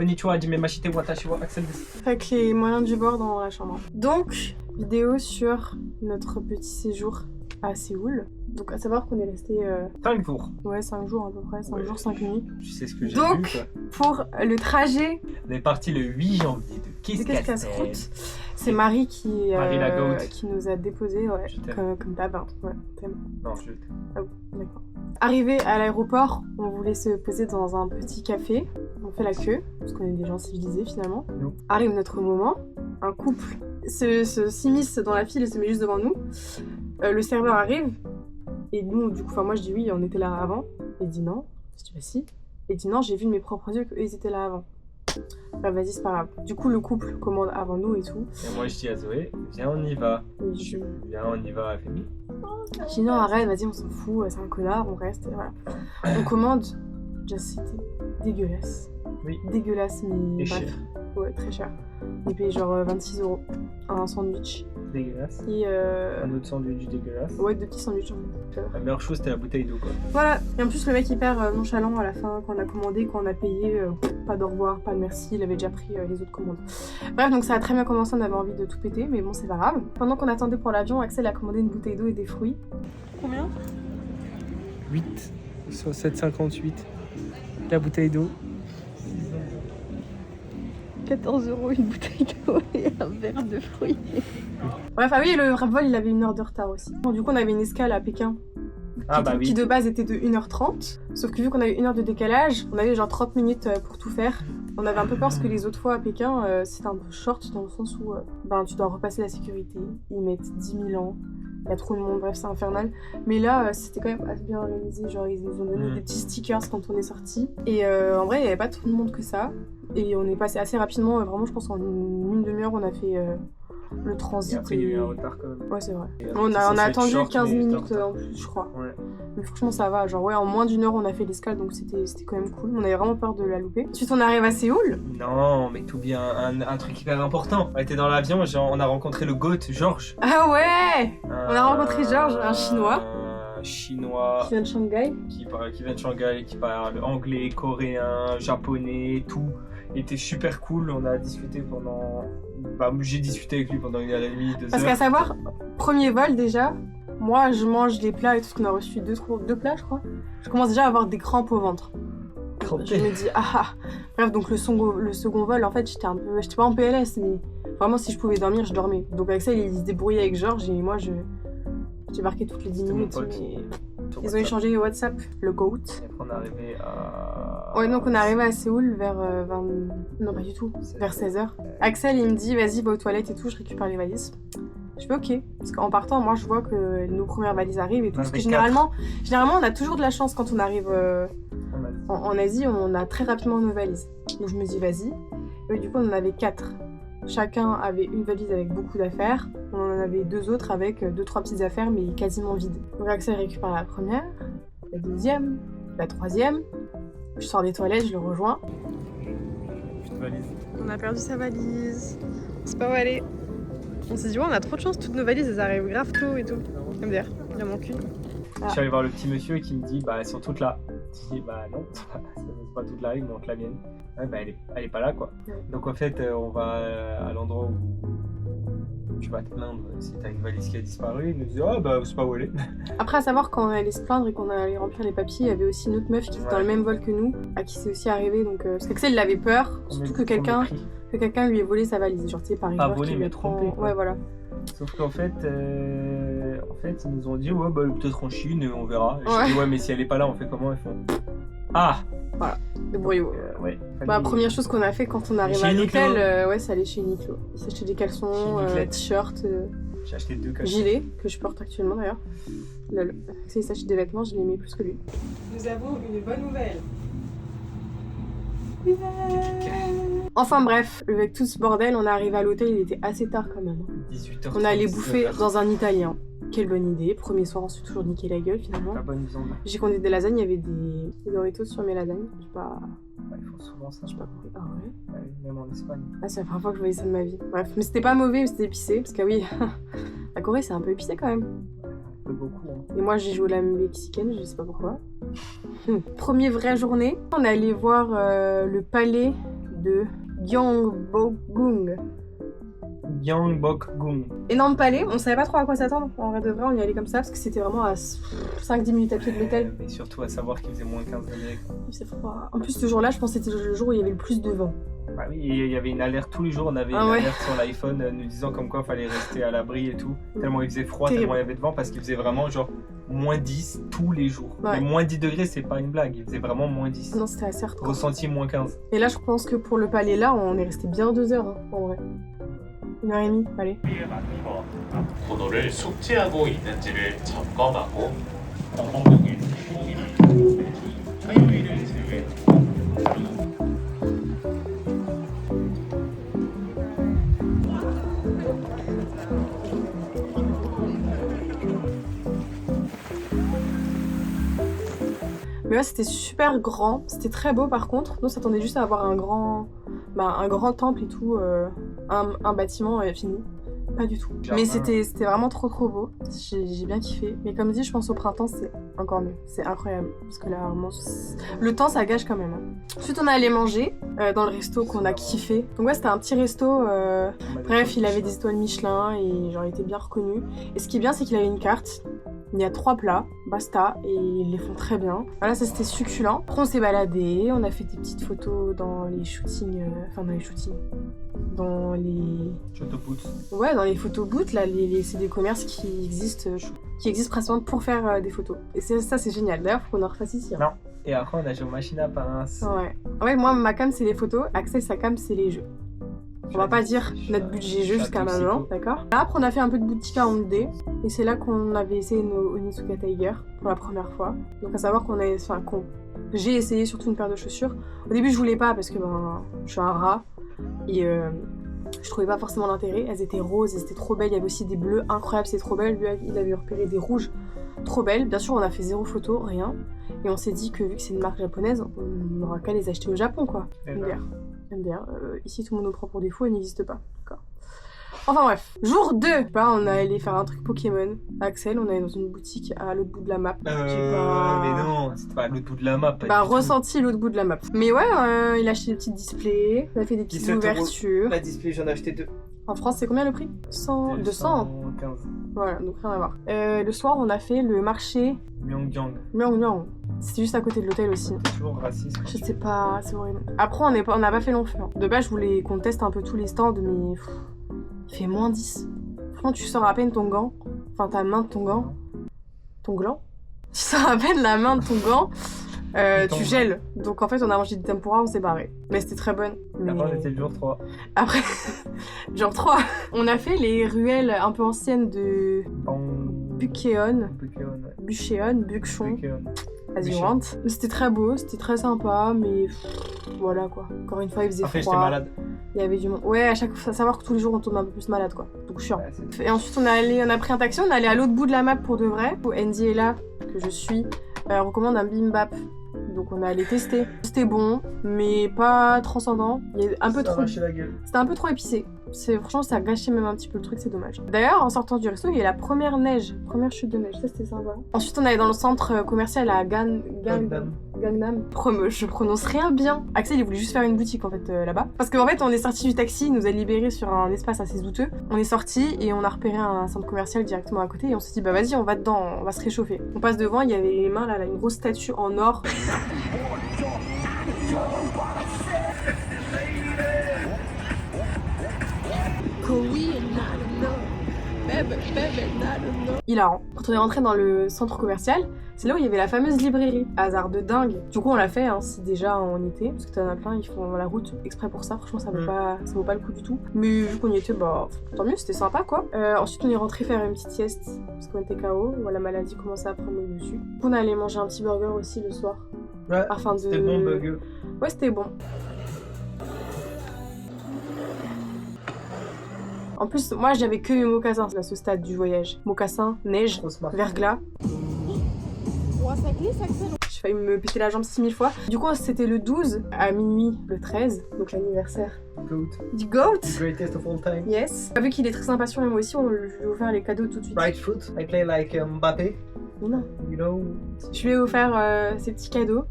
Konnichiwa, hajime mashite watashi wa Axel desu. Avec les moyens du bord dans la chambre. Donc, vidéo sur notre petit séjour à Séoul. Donc, à savoir qu'on est resté... 5 jours. Ouais, 5 jours à peu près, 5 jours, 5 nuits. Tu sais ce que j'ai Donc, vu, quoi. Pour le trajet... On est parti le 8 janvier de Kiss-Casse-Croûte. C'est Marie qui nous a déposés, ouais, comme d'hab. Hein. Ouais, t'aimes. Non, je t'aime. Ah oui, d'accord. Arrivé à l'aéroport, on voulait se poser dans un petit café. On fait la queue, parce qu'on est des gens civilisés finalement. Non. Arrive notre moment, un couple s'immisce dans la file et se met juste devant nous. Le serveur arrive, et nous, du coup, moi je dis oui, on était là avant. Il dit non, je dis bah si. Il dit non, j'ai vu de mes propres yeux qu'eux ils étaient là avant. Bah vas-y, c'est pas grave. Du coup, le couple commande avant nous et tout. Et moi je dis à Zoé, viens on y va. Et Viens on y va, Fémi. je dis non, arrête, vas-y, on s'en fout, c'est un connard, on reste, et voilà. On commande, déjà c'était dégueulasse. Oui. Dégueulasse, mais Et bref. cher. Ouais, très cher. On paye genre 26 € un sandwich. Dégueulasse. Et Un autre sandwich dégueulasse. ouais, 2 petits sandwichs en fait. La meilleure chose c'était la bouteille d'eau, quoi. Voilà, et en plus le mec hyper nonchalant à la fin, quand on a commandé, quand on a payé, pas d'au revoir, pas de merci, il avait déjà pris les autres commandes. Bref, donc ça a très bien commencé, on avait envie de tout péter, mais bon, c'est pas grave. Pendant qu'on attendait pour l'avion, Axel a commandé une bouteille d'eau et des fruits. Combien ? 8, soit 7,58. La bouteille d'eau. 14 € une bouteille d'eau et un verre de fruits. Bref, ah oui, le vol il avait 1 heure de retard aussi. Bon, du coup, on avait une escale à Pékin. Qui de base était de 1h30. Sauf que vu qu'on avait 1 heure de décalage, on avait genre 30 minutes pour tout faire. On avait un peu peur parce que les autres fois à Pékin, c'était un peu short dans le sens où tu dois repasser la sécurité. Ils mettent 10 000 ans. Il y a trop de monde, bref, c'est infernal. Mais là, c'était quand même assez bien organisé. Genre, ils nous ont donné des petits stickers quand on est sorti. Et en vrai, il n'y avait pas trop de monde que ça. Et on est passé assez rapidement. Vraiment, je pense en une demi-heure, on a fait le transit. Et après, il y a eu un retard quand même. Ouais, c'est vrai. Et on a attendu short, 15 mais minutes en plus, je crois. Ouais. Mais franchement, ça va. Genre, ouais, en moins d'1 heure, on a fait l'escale, donc c'était quand même cool. On avait vraiment peur de la louper. Ensuite, on arrive à Séoul. Non, mais tout bien, un truc hyper important. On était dans l'avion, on a rencontré le GOAT, Georges. Ah ouais! On a rencontré Georges, un Chinois. Chinois. Qui vient de Shanghai. Qui vient de Shanghai, qui parle anglais, coréen, japonais, tout. Il était super cool, on a discuté pendant... j'ai discuté avec lui pendant 1h30, 2 heures. Parce qu'à savoir, premier vol déjà, moi je mange des plats et tout ce qu'on a reçu, 2 plats je crois. Je commence déjà à avoir des crampes au ventre. Je me dis Bref, donc le second vol, en fait, j'étais pas en PLS, mais vraiment si je pouvais dormir, je dormais. Donc avec ça, il se débrouillait avec Georges et moi j'ai marqué toutes les 10 minutes. Mais... Ils ont échangé WhatsApp, le GOAT. Et après on est arrivé à... Ouais, donc on est arrivé à Séoul vers 20... Non, pas du tout, vers 16h. Axel, il me dit, vas-y, va aux toilettes et tout, je récupère les valises. Je fais ok, parce qu'en partant, moi, je vois que nos premières valises arrivent et tout. Parce que généralement, on a toujours de la chance quand on arrive en Asie, on a très rapidement nos valises. Donc je me dis, vas-y. Et du coup, on en avait 4. Chacun avait une valise avec beaucoup d'affaires. On en avait 2 autres avec 2-3 petites affaires, mais quasiment vides. Donc Axel récupère la première, la deuxième, la troisième. Je sors des toilettes, je le rejoins. On a perdu sa valise. On sait pas où elle est. On s'est dit, ouais, on a trop de chance, toutes nos valises, elles arrivent grave tôt et tout. MDR, il en manque une. Je suis allé voir le petit monsieur qui me dit, elles sont toutes là. Je dis, non, c'est pas toutes là, il me manque la mienne. Ouais, elle est pas là, quoi. Ouais. Donc en fait, on va à l'endroit où tu vas te plaindre si t'as une valise qui a disparu. Il nous dit, on sait pas où elle est. Après, à savoir, quand on allait se plaindre et qu'on allait remplir les papiers, il y avait aussi une autre meuf qui était dans le même vol que nous, à qui c'est aussi arrivé. Donc, parce qu'Axel, il avait peur, surtout que quelqu'un lui ait volé sa valise. Genre, tu sais, par exemple, volé, mais trompé. Ouais, voilà. Sauf qu'en fait, ils nous ont dit, peut-être en Chine, on verra. Et je dis, mais si elle est pas là, on fait comment? Ils font, voilà, débrouillez-vous. Première chose qu'on a fait quand on arrive à l'hôtel, c'est aller chez Uniqlo. S'est acheté des caleçons, t-shirts, j'ai acheté 2 caleçons. Gilets, que je porte actuellement d'ailleurs. Il s'achète des vêtements, je les mets plus que lui. Nous avons une bonne nouvelle. Enfin bref, avec tout ce bordel, on est arrivé à l'hôtel, il était assez tard quand même. 18h30. On allait bouffer dans un italien. Quelle bonne idée. Premier soir, on s'est toujours niqué la gueule finalement. La bonne viande. J'ai commandé des lasagnes, il y avait des Doritos sur mes lasagnes. Je sais pas. Ils font souvent ça. J'ai pas compris. Ah ouais? Même en Espagne. C'est la première fois que je voyais ça de ma vie. Bref, mais c'était pas mauvais, mais c'était épicé. Parce que oui, la Corée c'est un peu épicé quand même. Un peu beaucoup. Hein. Et moi j'ai joué la mexicaine, je sais pas pourquoi. Première vraie journée, on est allé voir le palais de Gyeongbokgung. Gyeongbokgung. Énorme palais, on savait pas trop à quoi s'attendre. En vrai de vrai, on y allait comme ça parce que c'était vraiment à 5-10 minutes à pied de l'hôtel. Et surtout à savoir qu'il faisait moins 15 degrés. C'est froid. En plus, ce jour-là, je pense que c'était le jour où il y avait le plus de vent. Bah oui, il y avait une alerte tous les jours, on avait une alerte sur l'iPhone nous disant comme quoi il fallait rester à l'abri et tout. Tellement il faisait froid, tellement il y avait de vent parce qu'il faisait vraiment genre moins 10 tous les jours. Mais moins 10 degrés, c'est pas une blague, il faisait vraiment moins 10. Non, c'était assez hardcore. Ressenti moins 15. Et là, je pense que pour le palais là, on est resté bien 2 heures en vrai. 1h30, allez. 번호를 숙지하고 있는지를 점검하고 Mais là, c'était super grand, c'était très beau par contre. Nous, on s'attendait juste à avoir un grand temple et tout, un bâtiment fini. Pas du tout. Mais c'était vraiment trop beau. J'ai bien kiffé. Mais comme dit, je pense au printemps, c'est encore mieux. C'est incroyable. Parce que là, vraiment, le temps, ça gâche quand même. Ensuite, on est allé manger dans le resto qu'on a kiffé. Donc ouais, c'était un petit resto. Bref, il avait des étoiles Michelin et genre, il était bien reconnu. Et ce qui est bien, c'est qu'il avait une carte. Il y a 3 plats, basta, et ils les font très bien. Voilà, ça c'était succulent. Après on s'est baladé, on a fait des petites photos dans les shootings, dans les... Photobooths. Ouais, dans les photobooths, là, c'est des commerces qui existent principalement pour faire des photos. Et ça c'est génial, d'ailleurs faut qu'on en refasse ici. Hein. Non, et après on a joué aux machines à pince. Ouais. En fait, moi ma cam c'est les photos, Axel sa cam c'est les jeux. On va pas dire notre budget jeu jusqu'à maintenant, d'accord? Après, on a fait un peu de boutique à Hongdae, et c'est là qu'on avait essayé nos Onitsuka Tiger pour la première fois. Donc à savoir j'ai essayé surtout une paire de chaussures. Au début, je voulais pas parce que je suis un rat et je trouvais pas forcément l'intérêt. Elles étaient roses, elles étaient trop belles. Il y avait aussi des bleus incroyables, c'est trop belle. Lui, il avait repéré des rouges trop belles. Bien sûr, on a fait 0 photo, rien. Et on s'est dit que vu que c'est une marque japonaise, on n'aura qu'à les acheter au Japon, quoi. MDR. Ici, tout le monde nous prend pour des fous, elle n'existe pas. D'accord. Enfin bref. Jour 2, on est allé faire un truc Pokémon. Axel, on est allé dans une boutique à l'autre bout de la map. Mais non, c'était pas à l'autre bout de la map. Ressenti l'autre bout de la map. Mais ouais, il a acheté des petits displays, on a fait des petites ouvertures. La display, j'en ai acheté 2. En France, c'est combien le prix 200 215. Voilà, donc rien à voir. Le soir, on a fait le marché Myeongdyong. C'était juste à côté de l'hôtel aussi. Toujours raciste. Je sais pas, c'est horrible. Après, on n'a pas fait long feu. De base, je voulais qu'on teste un peu tous les stands, mais il fait moins 10. Franchement, tu sors à peine ton gant. Enfin, ta main de ton gant. Ton gland. Tu sors à peine la main de ton gant. Tu gèles. Donc en fait, on a mangé du tempura, on s'est barré. Mais c'était très bonne. Après, on était le jour 3. Après, jour 3. On a fait les ruelles un peu anciennes de Bucheon. Bucheon. As you want. C'était très beau, c'était très sympa, mais voilà quoi. Encore une fois, il faisait froid. J'étais malade. Il y avait du monde. Ouais, à chaque fois, savoir que tous les jours on tombe un peu plus malade quoi. Donc chiant. Et ensuite, on a pris un taxi, on est allé à l'autre bout de la map pour de vrai. Andy est là, que je suis. Recommande un bibimbap. Donc on est allé tester. C'était bon, mais pas transcendant. Il y a un peu trop. C'était un peu trop épicé. Franchement, ça a gâché même un petit peu le truc, c'est dommage. D'ailleurs, en sortant du resto, il y a la première chute de neige. Ça, c'était sympa. Ensuite, on allait dans le centre commercial à Gangnam. Je prononce rien bien. Axel, il voulait juste faire une boutique en fait là-bas. Parce qu'en fait, on est sorti du taxi, il nous a libérés sur un espace assez douteux. On est sorti et on a repéré un centre commercial directement à côté et on s'est dit, bah vas-y, on va dedans, on va se réchauffer. On passe devant, il y avait les mains là, une grosse statue en or. Hilarant. Quand on est rentré dans le centre commercial, c'est là où il y avait la fameuse librairie. Hasard de dingue. Du coup, on l'a fait, si déjà on y était, parce que t'en as plein, ils font la route exprès pour ça. Franchement, ça vaut pas le coup du tout. Mais vu qu'on y était, tant mieux, c'était sympa quoi. Ensuite, on est rentré faire une petite sieste, parce qu'on était KO, la maladie commençait à prendre le dessus. On allait manger un petit burger aussi le soir. Ouais, c'était bon burger. Ouais, c'était bon. En plus, moi, j'avais que mes mocassins à ce stade du voyage. Mocassins, neige, verglas. J'ai failli me péter la jambe 6000 fois. Du coup, c'était le 12 à minuit, le 13, donc l'anniversaire. Du GOAT. The greatest of all time. Yes. Vu qu'il est très impatient, et moi aussi, on lui a offert les cadeaux tout de suite. Right foot, I play like Mbappé. Non. You know. Je lui ai offert ces petits cadeaux.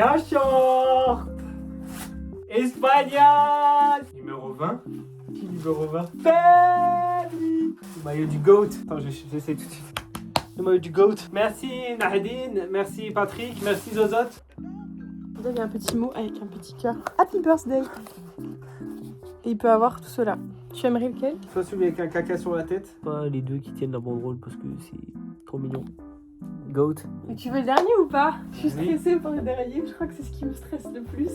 J'ai un short espagnol. Numéro 20. Qui numéro 20? Ferdi. Le maillot du GOAT. Attends, j'essaie tout de suite. Le maillot du GOAT. Merci Nahedine, merci Patrick, merci Zozot. Il y a un petit mot avec un petit cœur. Happy birthday. Et il peut avoir tout cela. Tu aimerais lequel? Soit celui avec un caca sur la tête. Pas les deux qui tiennent la banderole parce que c'est trop mignon. Goat. Mais tu veux le dernier ou pas? Je suis stressée pour le dernier, je crois que c'est ce qui me stresse le plus.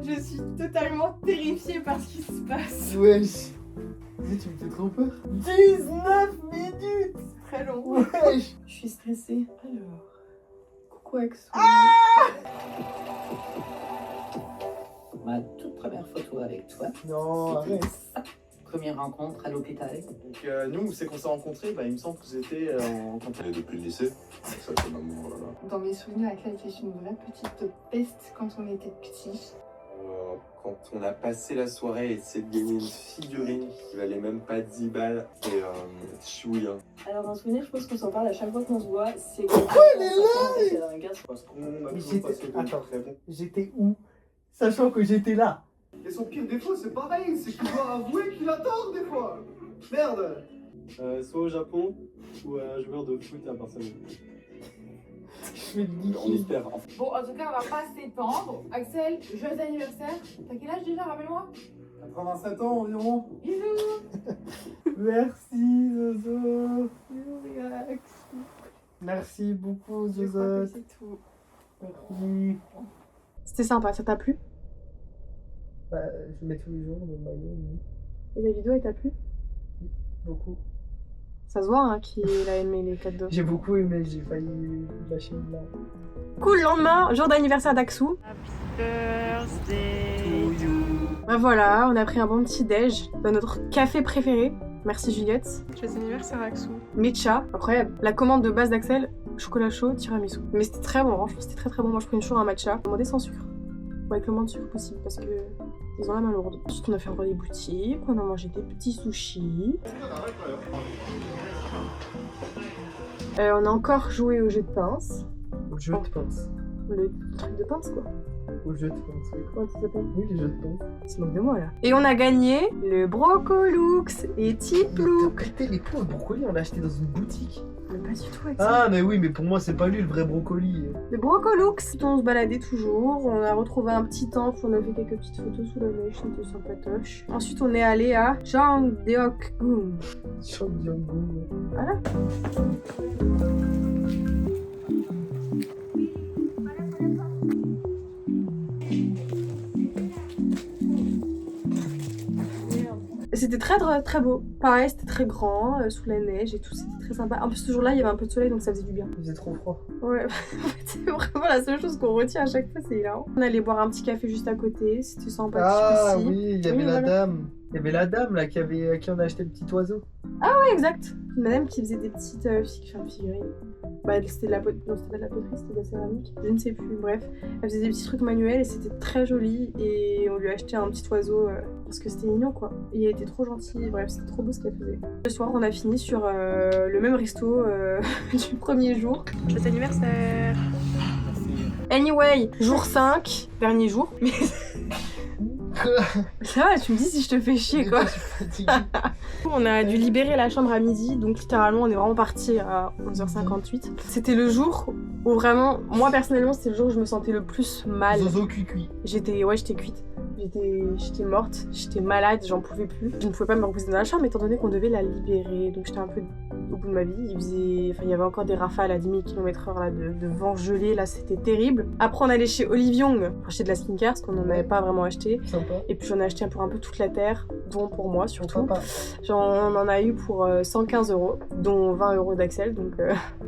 Je suis totalement terrifiée par ce qui se passe. Wesh. Tu me fais trop peur. 19 minutes. C'est très long. Wesh. Je suis stressée. Alors, coucou Axo. Ma toute première photo avec toi. Non, arrête. Première rencontre à l'hôpital. Donc nous, c'est qu'on s'est rencontrés, il me semble que c'était en Et depuis le lycée, ça fait maman, voilà. Dans mes souvenirs, avec elle était une vraie petite peste quand on était petits. Quand on a passé la soirée et essayé de gagner une figurine qui valait même pas 10 balles et chouïa. Alors un souvenir, je pense qu'on s'en parle à chaque fois qu'on se voit, c'est que... Pourquoi elle est là? Parce qu'on a Mais toujours passé de Attends, très bon. j'étais où? Sachant que j'étais là. Et son pire défaut, c'est pareil, c'est qu'il doit avouer qu'il a tort des fois. Merde. Soit au Japon, ou un joueur de foot à Barcelone. Je vais te dire. On espère. Bon, en tout cas, on va pas s'étendre. Axel, joyeux anniversaire. T'as quel âge déjà, rappelle-moi? 87 ans environ. Bisous. Merci Zozo. Merci beaucoup Je crois que Zozo. c'est tout. Merci. C'était sympa, ça t'a plu? Bah, je mets tous les jours le maillot. Et la vidéo, elle t'a plu? Beaucoup. Ça se voit hein, qu'il a aimé les cadeaux. J'ai beaucoup aimé, j'ai failli lâcher une larme. Cool, lendemain, jour d'anniversaire d'Axou. Bah voilà, on a pris un bon petit déj dans notre café préféré. Merci Juliette. Joyeux anniversaire Axou. Mecha, incroyable. La commande de base d'Axel, chocolat chaud, tiramisu. Mais c'était très bon, franchement c'était très bon. Moi je pris une chaud un matcha. Demandé sans sucre. Ou avec le moins de sucre possible parce que ils ont la main lourde. Ensuite on a fait encore des boutiques, on a mangé des petits sushis. On a encore joué au jeu de pince. Au jeu de pince. Le truc de pince quoi. Au jeu de pince, oui. Comment ça s'appelle? Oui, les jeux de pince. Il se moque de moi là. Et on a gagné le Brocolux et Tiplook. Pété les pots de brocoli, on l'a acheté dans une boutique. Mais pas du tout avec Ah, mais oui, mais pour moi, c'est pas lui le vrai brocoli. Le Brocolux. On se baladait toujours, on a retrouvé un petit temple, on a fait quelques petites photos sous la neige, c'était sympatoche. Ensuite, on est allé à Changdeokgung. Changdeokgung. Voilà. C'était très beau. Pareil, c'était très grand, sous la neige et tout, c'était très sympa. En plus, ce jour-là, il y avait un peu de soleil, donc ça faisait du bien. Il faisait trop froid. Ouais, c'est vraiment la seule chose qu'on retient à chaque fois, c'est hilarant. On allait boire un petit café juste à côté, c'était sympathique aussi. Ah oui, il y avait la dame. Il y avait la dame là qui avait à qui on a acheté le petit oiseau. Ah ouais, exact. Une madame qui faisait des petites figurines. Bah, c'était de la poterie, non, c'était pas de la poterie, c'était de la céramique. Je ne sais plus, bref. Elle faisait des petits trucs manuels et c'était très joli. Et on lui a acheté un petit oiseau parce que c'était mignon quoi. Et elle était trop gentille, bref, c'était trop beau ce qu'elle faisait. Le soir, on a fini sur le même resto du premier jour. Joyeux anniversaire! Anyway, jour 5, dernier jour. Mais ça va, tu me dis si je te fais chier quoi. On a dû libérer la chambre à midi, donc littéralement on est vraiment parti à 11h58. C'était le jour où vraiment, moi personnellement c'était le jour où je me sentais le plus mal. Zozo cuit. J'étais cuite. J'étais morte, j'étais malade, j'en pouvais plus. Je ne pouvais pas me reposer dans la chambre étant donné qu'on devait la libérer. Donc j'étais un peu au bout de ma vie. Il y avait encore des rafales à 10 000 km/h là, de vent gelé, là c'était terrible. Après on allait chez Olivion pour acheter de la skincare parce qu'on n'en avait pas vraiment acheté. Sympa. Et puis j'en ai acheté pour un peu toute la terre, dont pour moi surtout. On en a eu pour 115 €, dont 20 € d'Axel. Donc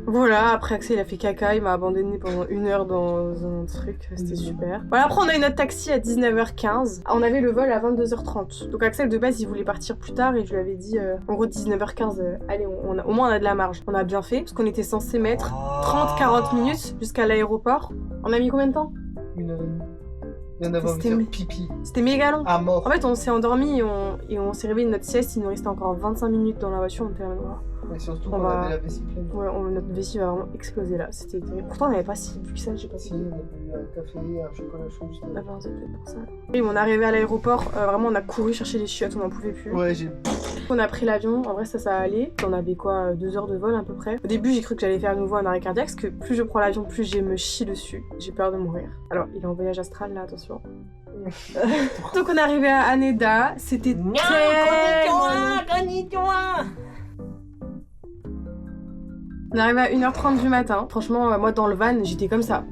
voilà, après Axel il a fait caca, il m'a abandonné pendant 1 heure dans un truc, c'était super. Voilà, après on a eu notre taxi à 19h15. On avait le vol à 22h30. Donc Axel de base il voulait partir plus tard et je lui avais dit en gros 19h15, allez au moins on a de la marge. On a bien fait parce qu'on était censé mettre 30-40 minutes jusqu'à l'aéroport. On a mis combien de temps? 1h30. Et on avait envie de faire pipi. C'était méga long. À mort. En fait, on s'est endormi et on s'est réveillé de notre sieste. Il nous restait encore 25 minutes dans la voiture. On était là, Et surtout qu'on avait la vessie pleine. Ouais, notre vessie va vraiment exploser là. C'était terrible. Pourtant, on n'avait pas si bu que ça, j'ai pas Si, on a bu un café, un chocolat chaud juste avant. Ah ben, c'est peut-être pour ça. Et on est arrivé à l'aéroport, vraiment, on a couru chercher les chiottes, on n'en pouvait plus. Ouais, On a pris l'avion, en vrai, ça allait. On avait quoi, 2 heures de vol à peu près. Au début, j'ai cru que j'allais faire à nouveau un arrêt cardiaque, parce que plus je prends l'avion, plus je me chie dessus. J'ai peur de mourir. Alors, il est en voyage astral là, attention. Donc, on est arrivé à Haneda, c'était tellement... On est arrivé à 1h30 du matin. Franchement, moi dans le van, j'étais comme ça.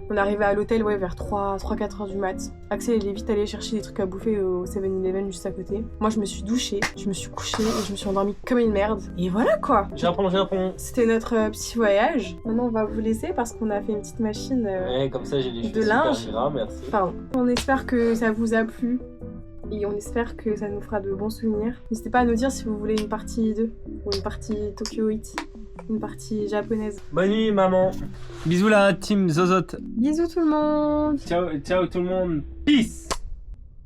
On est arrivé à l'hôtel vers 3-4 heures du mat. Axel il est vite allé chercher des trucs à bouffer au 7-Eleven juste à côté. Moi je me suis douchée, je me suis couchée et je me suis endormie comme une merde. Et voilà quoi. J'apprends. C'était notre petit voyage. Maintenant on va vous laisser parce qu'on a fait une petite machine ouais, comme ça j'ai les de linge. Gras, merci. Pardon. On espère que ça vous a plu. Et on espère que ça nous fera de bons souvenirs. N'hésitez pas à nous dire si vous voulez une partie 2 ou une partie Tokyo Iti, une partie japonaise. Bonne nuit maman. Bisous la team Zozot. Bisous tout le monde. Ciao tout le monde. Peace.